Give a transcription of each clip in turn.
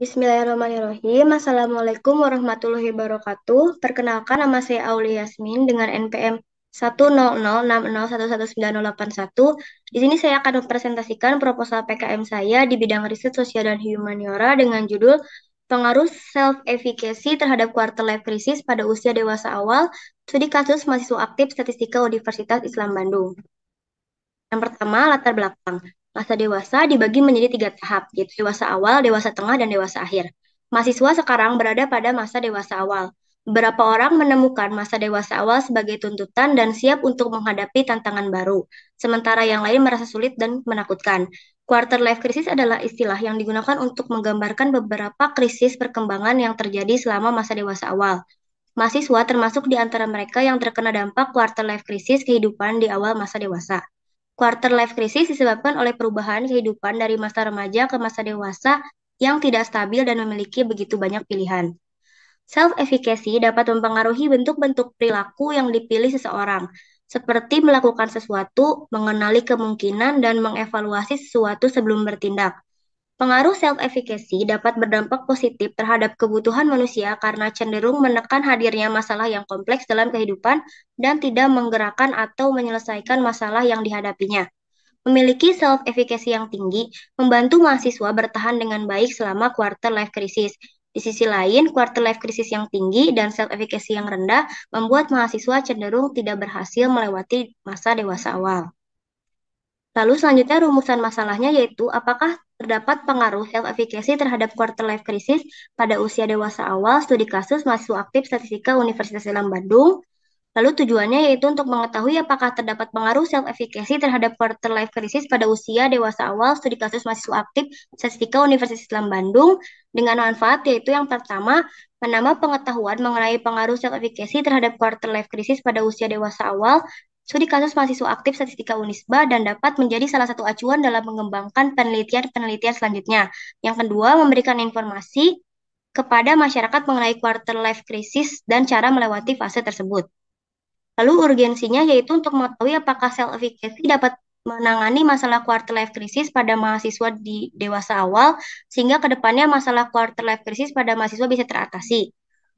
Bismillahirrahmanirrahim. Assalamualaikum warahmatullahi wabarakatuh. Perkenalkan, nama saya Aulia Yasmin dengan NPM 10060111981. Di sini saya akan mempresentasikan proposal PKM saya di bidang riset sosial dan humaniora dengan judul Pengaruh Self-Efficacy terhadap Quarter Life Crisis pada usia dewasa awal, studi kasus mahasiswa aktif statistika Universitas Islam Bandung. Yang pertama, latar belakang. Masa dewasa dibagi menjadi 3 tahap, yaitu dewasa awal, dewasa tengah, dan dewasa akhir. Mahasiswa sekarang berada pada masa dewasa awal. Beberapa orang menemukan masa dewasa awal sebagai tuntutan dan siap untuk menghadapi tantangan baru, sementara yang lain merasa sulit dan menakutkan. Quarter life crisis adalah istilah yang digunakan untuk menggambarkan beberapa krisis perkembangan yang terjadi selama masa dewasa awal. Mahasiswa termasuk di antara mereka yang terkena dampak quarter life crisis kehidupan di awal masa dewasa. Quarter life crisis disebabkan oleh perubahan kehidupan dari masa remaja ke masa dewasa yang tidak stabil dan memiliki begitu banyak pilihan. Self-efficacy dapat mempengaruhi bentuk-bentuk perilaku yang dipilih seseorang, seperti melakukan sesuatu, mengenali kemungkinan, dan mengevaluasi sesuatu sebelum bertindak. Pengaruh self-efficacy dapat berdampak positif terhadap kebutuhan manusia karena cenderung menekan hadirnya masalah yang kompleks dalam kehidupan dan tidak menggerakkan atau menyelesaikan masalah yang dihadapinya. Memiliki self-efficacy yang tinggi membantu mahasiswa bertahan dengan baik selama quarter life crisis. Di sisi lain, quarter life crisis yang tinggi dan self-efficacy yang rendah membuat mahasiswa cenderung tidak berhasil melewati masa dewasa awal. Lalu selanjutnya rumusan masalahnya yaitu apakah terdapat pengaruh self-efficacy terhadap quarter life crisis pada usia dewasa awal studi kasus mahasiswa aktif statistika Universitas Islam Bandung. Lalu tujuannya yaitu untuk mengetahui apakah terdapat pengaruh self-efficacy terhadap quarter life crisis pada usia dewasa awal studi kasus mahasiswa aktif statistika Universitas Islam Bandung dengan manfaat yaitu yang pertama, menambah pengetahuan mengenai pengaruh self-efficacy terhadap quarter life crisis pada usia dewasa awal studi kasus mahasiswa aktif statistika Unisba dan dapat menjadi salah satu acuan dalam mengembangkan penelitian-penelitian selanjutnya. Yang kedua, memberikan informasi kepada masyarakat mengenai quarter life crisis dan cara melewati fase tersebut. Lalu urgensinya yaitu untuk mengetahui apakah self-efficacy dapat menangani masalah quarter life crisis pada mahasiswa di dewasa awal, sehingga kedepannya masalah quarter life crisis pada mahasiswa bisa teratasi.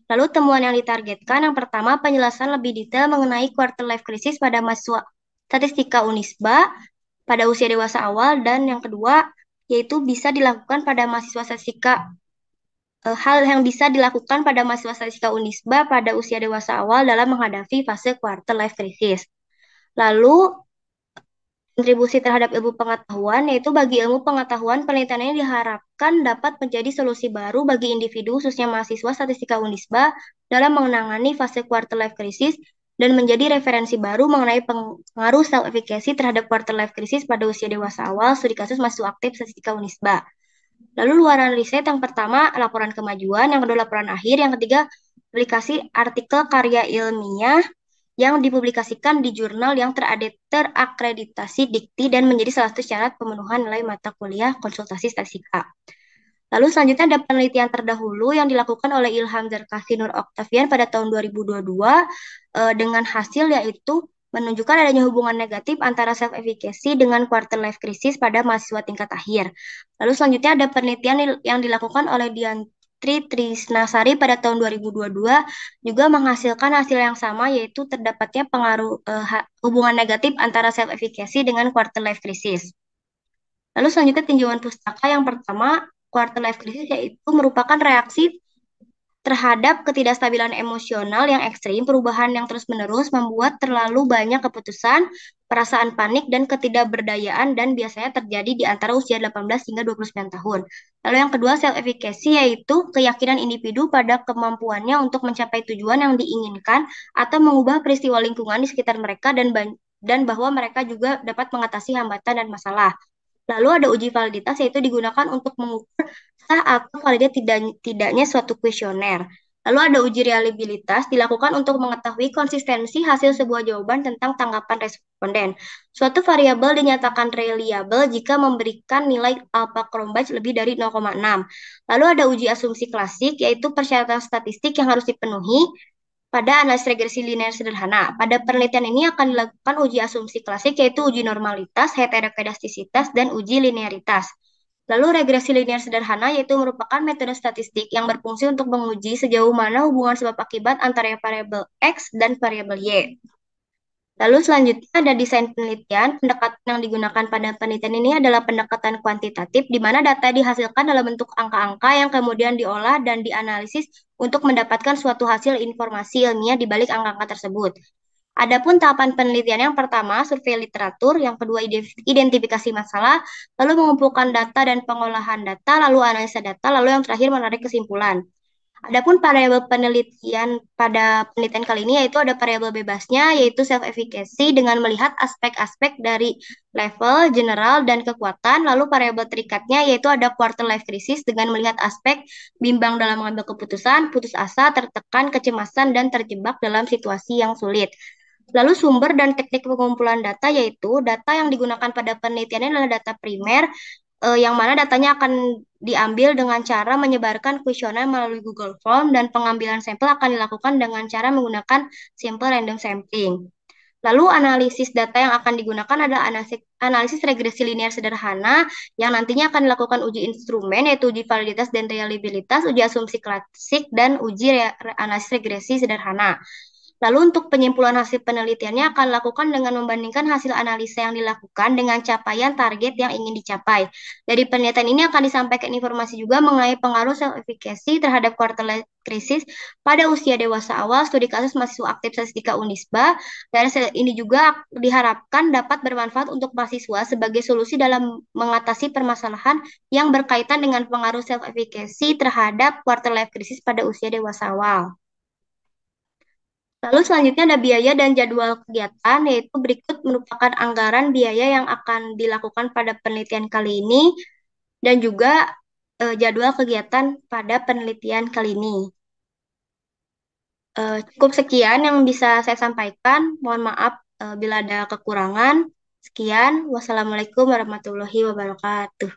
Lalu temuan yang ditargetkan, yang pertama penjelasan lebih detail mengenai quarter life crisis pada mahasiswa statistika Unisba pada usia dewasa awal, dan yang kedua yaitu bisa dilakukan pada mahasiswa statistika hal yang bisa dilakukan pada mahasiswa statistika Unisba pada usia dewasa awal dalam menghadapi fase quarter life crisis. Lalu kontribusi terhadap ilmu pengetahuan, yaitu bagi ilmu pengetahuan, penelitian ini diharapkan dapat menjadi solusi baru bagi individu, khususnya mahasiswa statistika Unisba, dalam menangani fase quarter life crisis dan menjadi referensi baru mengenai pengaruh self-efficacy terhadap quarter life crisis pada usia dewasa awal studi kasus mahasiswa aktif statistika Unisba. Lalu luaran riset yang pertama laporan kemajuan, yang kedua laporan akhir, yang ketiga publikasi artikel karya ilmiah yang dipublikasikan di jurnal yang terakreditasi Dikti dan menjadi salah satu syarat pemenuhan nilai mata kuliah konsultasi statistika. Lalu selanjutnya ada penelitian terdahulu yang dilakukan oleh Ilham Zarkasi Nur Oktavian pada tahun 2022 dengan hasil yaitu menunjukkan adanya hubungan negatif antara self-efficacy dengan quarter life crisis pada mahasiswa tingkat akhir. Lalu selanjutnya ada penelitian yang dilakukan oleh Diantri Trisnasari pada tahun 2022 juga menghasilkan hasil yang sama yaitu terdapatnya pengaruh hubungan negatif antara self-efficacy dengan quarter life crisis. Lalu selanjutnya tinjauan pustaka yang pertama, quarter life crisis yaitu merupakan reaksi terhadap ketidakstabilan emosional yang ekstrim, perubahan yang terus-menerus membuat terlalu banyak keputusan, perasaan panik, dan ketidakberdayaan dan biasanya terjadi di antara usia 18 hingga 29 tahun. Lalu yang kedua, self-efficacy yaitu keyakinan individu pada kemampuannya untuk mencapai tujuan yang diinginkan atau mengubah peristiwa lingkungan di sekitar mereka dan bahwa mereka juga dapat mengatasi hambatan dan masalah. Lalu ada uji validitas yaitu digunakan untuk mengukur sah atau validnya tidaknya suatu kuesioner. Lalu ada uji reliabilitas dilakukan untuk mengetahui konsistensi hasil sebuah jawaban tentang tanggapan responden. Suatu variabel dinyatakan reliable jika memberikan nilai alpha Cronbach lebih dari 0,6. Lalu ada uji asumsi klasik yaitu persyaratan statistik yang harus dipenuhi pada analisis regresi linear sederhana. Pada penelitian ini akan dilakukan uji asumsi klasik yaitu uji normalitas, heterokedastisitas, dan uji linearitas. Lalu regresi linear sederhana yaitu merupakan metode statistik yang berfungsi untuk menguji sejauh mana hubungan sebab akibat antara variabel X dan variabel Y. Lalu selanjutnya ada desain penelitian. Pendekatan yang digunakan pada penelitian ini adalah pendekatan kuantitatif, di mana data dihasilkan dalam bentuk angka-angka yang kemudian diolah dan dianalisis untuk mendapatkan suatu hasil informasi ilmiah di balik angka-angka tersebut. Adapun tahapan penelitian yang pertama, survei literatur, yang kedua identifikasi masalah, lalu mengumpulkan data dan pengolahan data, lalu analisa data, lalu yang terakhir menarik kesimpulan. Adapun variabel penelitian pada penelitian kali ini yaitu ada variabel bebasnya yaitu self efficacy dengan melihat aspek-aspek dari level, general, dan kekuatan. Lalu variabel terikatnya yaitu ada quarter life crisis dengan melihat aspek bimbang dalam mengambil keputusan, putus asa, tertekan, kecemasan, dan terjebak dalam situasi yang sulit. Lalu sumber dan teknik pengumpulan data yaitu data yang digunakan pada penelitian ini adalah data primer yang mana datanya akan diambil dengan cara menyebarkan kuesioner melalui Google Form dan pengambilan sampel akan dilakukan dengan cara menggunakan simple random sampling. Lalu analisis data yang akan digunakan adalah analisis regresi linear sederhana yang nantinya akan dilakukan uji instrumen yaitu uji validitas dan reliabilitas, uji asumsi klasik, dan uji analisis regresi sederhana. Lalu untuk penyimpulan hasil penelitiannya akan dilakukan dengan membandingkan hasil analisa yang dilakukan dengan capaian target yang ingin dicapai. Dari penelitian ini akan disampaikan informasi juga mengenai pengaruh self efficacy terhadap quarter life crisis pada usia dewasa awal studi kasus mahasiswa aktif statistika Unisba. Dan ini juga diharapkan dapat bermanfaat untuk mahasiswa sebagai solusi dalam mengatasi permasalahan yang berkaitan dengan pengaruh self efficacy terhadap quarter life crisis pada usia dewasa awal. Lalu selanjutnya ada biaya dan jadwal kegiatan, yaitu berikut merupakan anggaran biaya yang akan dilakukan pada penelitian kali ini dan juga jadwal kegiatan pada penelitian kali ini. Cukup sekian yang bisa saya sampaikan. Mohon maaf bila ada kekurangan. Sekian, wassalamualaikum warahmatullahi wabarakatuh.